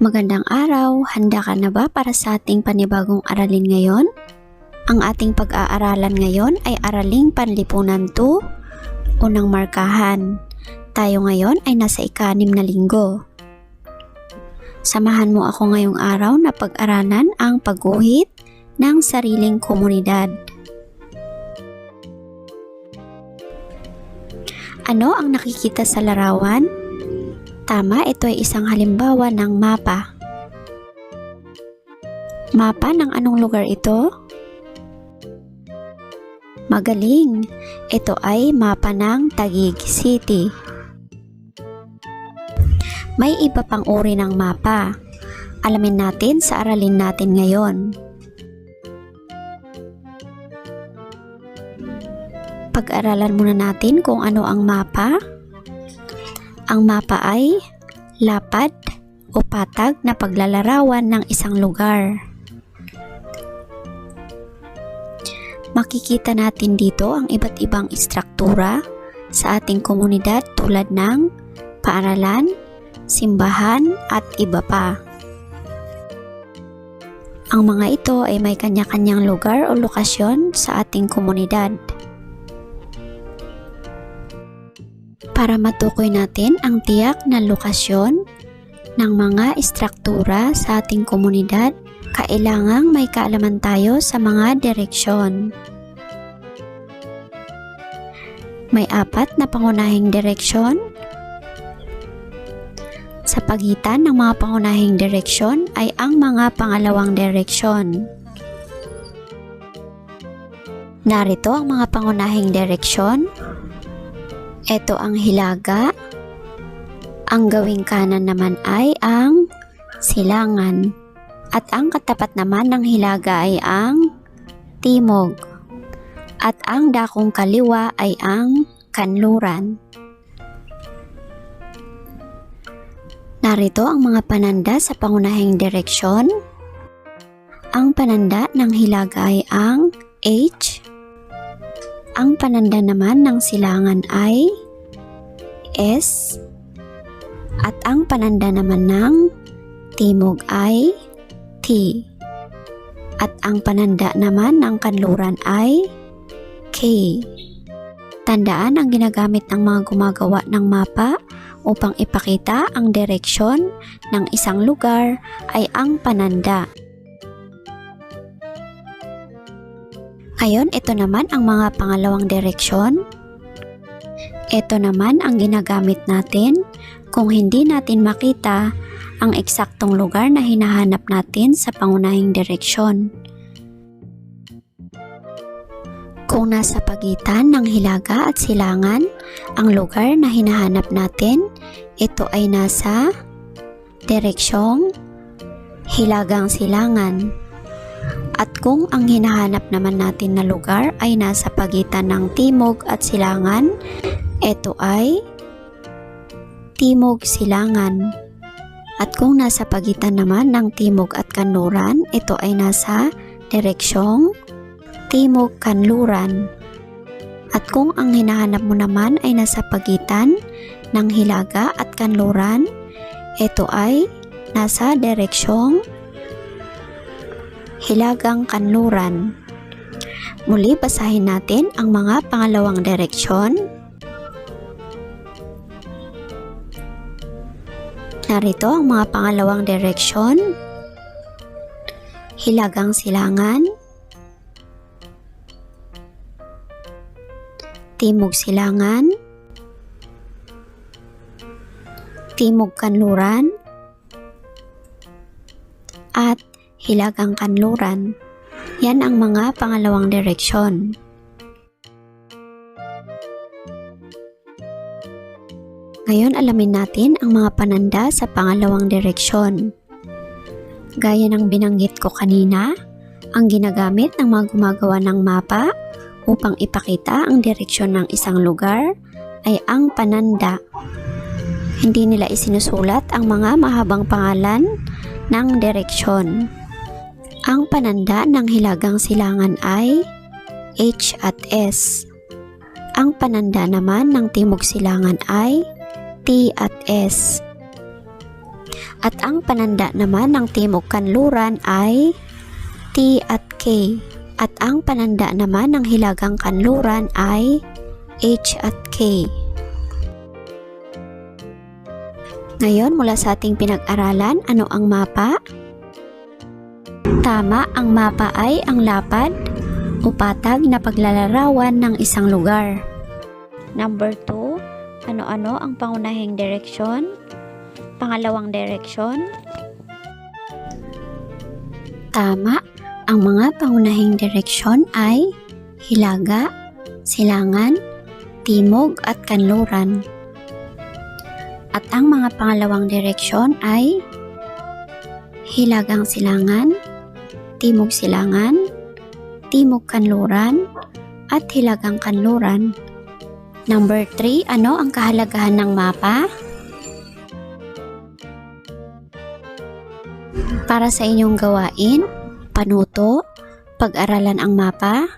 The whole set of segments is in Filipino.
Magandang araw, handa ka na ba para sa ating panibagong aralin ngayon? Ang ating pag-aaralan ngayon ay Araling Panlipunan 2, Unang Markahan. Tayo ngayon ay nasa ika-6 na linggo. Samahan mo ako ngayong araw na pag-aralan ang pagguhit ng sariling komunidad. Ano ang nakikita sa larawan? Tama, ito ay isang halimbawa ng mapa. Mapa ng anong lugar ito? Magaling! Ito ay mapa ng Taguig City. May iba pang uri ng mapa. Alamin natin sa aralin natin ngayon. Pag-aralan muna natin kung ano ang mapa. Ang mapa ay lapad o patag na paglalarawan ng isang lugar. Makikita natin dito ang iba't ibang istruktura sa ating komunidad tulad ng paaralan, simbahan at iba pa. Ang mga ito ay may kanya-kanyang lugar o lokasyon sa ating komunidad. Para matukoy natin ang tiyak na lokasyon ng mga istruktura sa ating komunidad, kailangang may kaalaman tayo sa mga direksyon. May 4 na pangunahing direksyon. Sa pagitan ng mga pangunahing direksyon ay ang mga pangalawang direksyon. Narito ang mga pangunahing direksyon. Ito ang hilaga. Ang gawing kanan naman ay ang silangan. At ang katapat naman ng hilaga ay ang timog. At ang dakong kaliwa ay ang kanluran. Narito ang mga pananda sa pangunahing direksyon. Ang pananda ng hilaga ay ang H. Ang pananda naman ng silangan ay S. At ang pananda naman ng timog ay T. At ang pananda naman ng kanluran ay K. Tandaan ang ginagamit ng mga gumagawa ng mapa upang ipakita ang direksyon ng isang lugar ay ang pananda. Ngayon, ito naman ang mga pangalawang direksyon. Ito naman ang ginagamit natin kung hindi natin makita ang eksaktong lugar na hinahanap natin sa pangunahing direksyon. Kung nasa pagitan ng hilaga at silangan ang lugar na hinahanap natin, ito ay nasa direksyong hilagang silangan. At kung ang hinahanap naman natin na lugar ay nasa pagitan ng timog at silangan, ito ay timog silangan. At kung nasa pagitan naman ng timog at kanluran, ito ay nasa direksyong timog kanluran. At kung ang hinahanap mo naman ay nasa pagitan ng hilaga at kanluran, ito ay nasa direksyong hilagang kanluran. Muli, basahin natin ang mga pangalawang direksyon. Narito ang mga pangalawang direksyon. Hilagang silangan, timog silangan, timog kanluran, at hilagang kanluran. Yan ang mga pangalawang direksyon. Ngayon, alamin natin ang mga pananda sa pangalawang direksyon. Gaya ng binanggit ko kanina, ang ginagamit ng mga gumagawa ng mapa upang ipakita ang direksyon ng isang lugar ay ang pananda. Hindi nila isinusulat ang mga mahabang pangalan ng direksyon. Ang pananda ng hilagang silangan ay H at S. Ang pananda naman ng timog silangan ay T at S. At ang pananda naman ng Timog Kanluran ay T at K. At ang pananda naman ng Hilagang Kanluran ay H at K. Ngayon, mula sa ating pinag-aralan, ano ang mapa? Tama, ang mapa ay ang lapad o patag na paglalarawan ng isang lugar. Number 2, ano-ano ang pangunahing direksyon? Pangalawang direksyon? Tama, ang mga pangunahing direksyon ay hilaga, silangan, timog at kanluran. At ang mga pangalawang direksyon ay hilagang silangan, timog silangan, timog kanluran, at hilagang kanluran. Number 3, ano ang kahalagahan ng mapa? Para sa inyong gawain, panuto, pag-aralan ang mapa,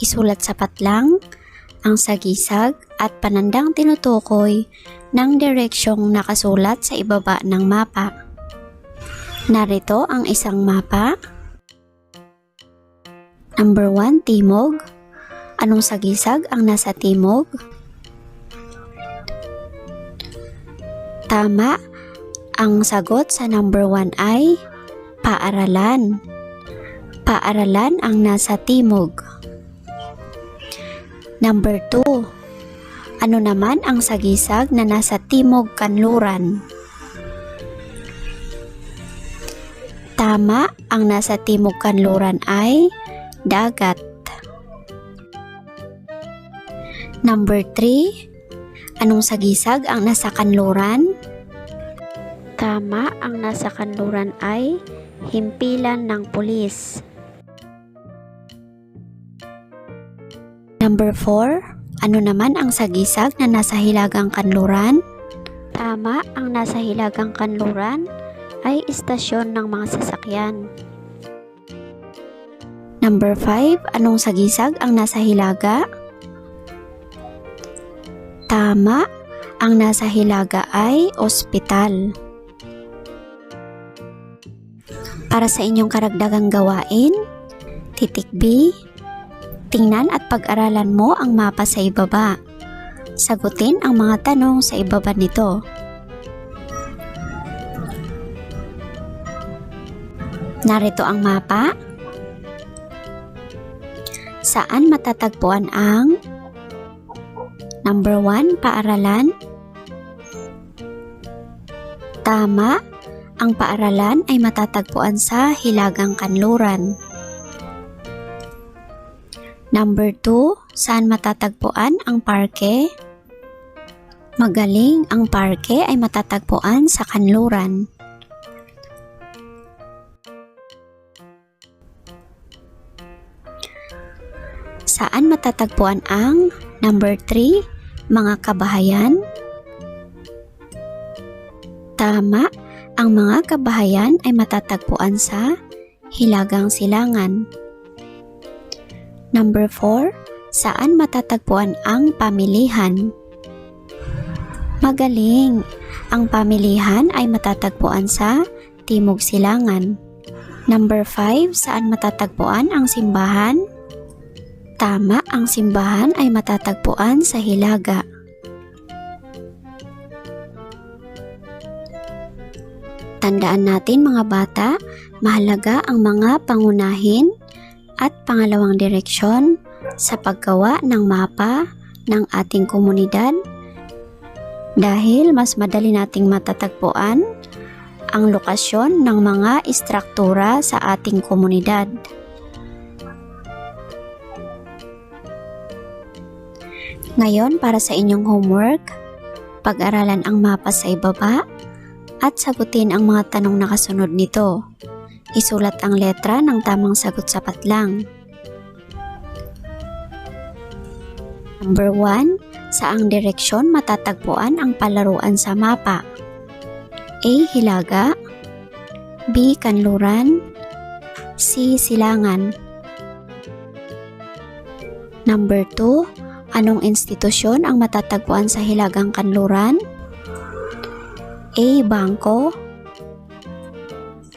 isulat sa patlang, ang sagisag at panandang tinutukoy ng direksyong nakasulat sa ibaba ng mapa. Narito ang isang mapa. Number 1, timog. Anong sagisag ang nasa timog? Tama, ang sagot sa number 1 ay paaralan. Paaralan ang nasa timog. Number 2, ano naman ang sagisag na nasa timog kanluran? Tama, ang nasa timog kanluran ay dagat. Number 3, anong sagisag ang nasa kanluran? Tama, ang nasa kanluran ay himpilan ng pulis. Number 4, ano naman ang sagisag na nasa hilagang kanluran? Tama, ang nasa hilagang kanluran ay istasyon ng mga sasakyan. Number 5, anong sagisag ang nasa hilaga? Tama, ang nasa hilaga ay ospital. Para sa inyong karagdagang gawain, titik B, tingnan at pag-aralan mo ang mapa sa ibaba. Sagutin ang mga tanong sa ibaba nito. Narito ang mapa. Saan matatagpuan ang number 1, paaralan? Tama, ang paaralan ay matatagpuan sa hilagang kanluran. Number 2, saan matatagpuan ang parke? Magaling, ang parke ay matatagpuan sa kanluran. Saan matatagpuan ang number 3, mga kabahayan? Tama, ang mga kabahayan ay matatagpuan sa hilagang silangan. Number 4, saan matatagpuan ang pamilihan? Magaling, ang pamilihan ay matatagpuan sa timog silangan. Number 5, saan matatagpuan ang simbahan? Tama, ang simbahan ay matatagpuan sa hilaga. Tandaan natin mga bata, mahalaga ang mga pangunahin at pangalawang direksyon sa paggawa ng mapa ng ating komunidad dahil mas madali nating matatagpuan ang lokasyon ng mga istruktura sa ating komunidad. Ngayon, para sa inyong homework, pag-aralan ang mapa sa ibaba at sagutin ang mga tanong nakasunod nito. Isulat ang letra ng tamang sagot sa patlang. Number 1, saang direksyon matatagpuan ang palaruan sa mapa? A. Hilaga, B. Kanluran, C. Silangan. Number 2, anong institusyon ang matatagpuan sa hilagang kanluran? A. Bangko,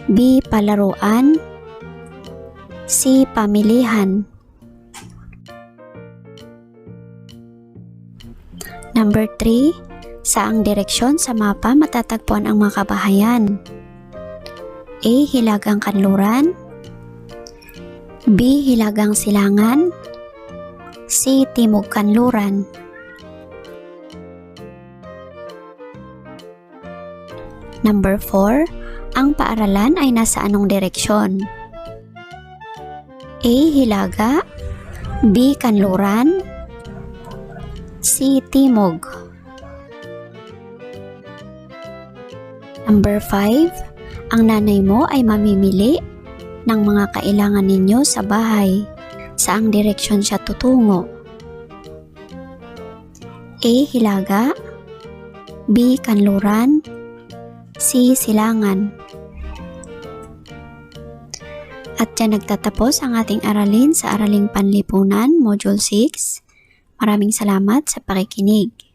B. Palaruan. C. Pamilihan. Number 3. Saang direksyon sa mapa matatagpuan ang mga kabahayan? A. Hilagang Kanluran. B. Hilagang Silangan. C. Timog Kanluran. Number 4. Ang paaralan ay nasa anong direksyon? A. Hilaga. B. Kanluran. C. Timog. Number 5. Ang nanay mo ay mamimili ng mga kailangan ninyo sa bahay. Saang direksyon siya tutungo? A. Hilaga. B. Kanluran. C. Silangan. At dyan nagtatapos ang ating aralin sa Araling Panlipunan, Module 6. Maraming salamat sa pakikinig.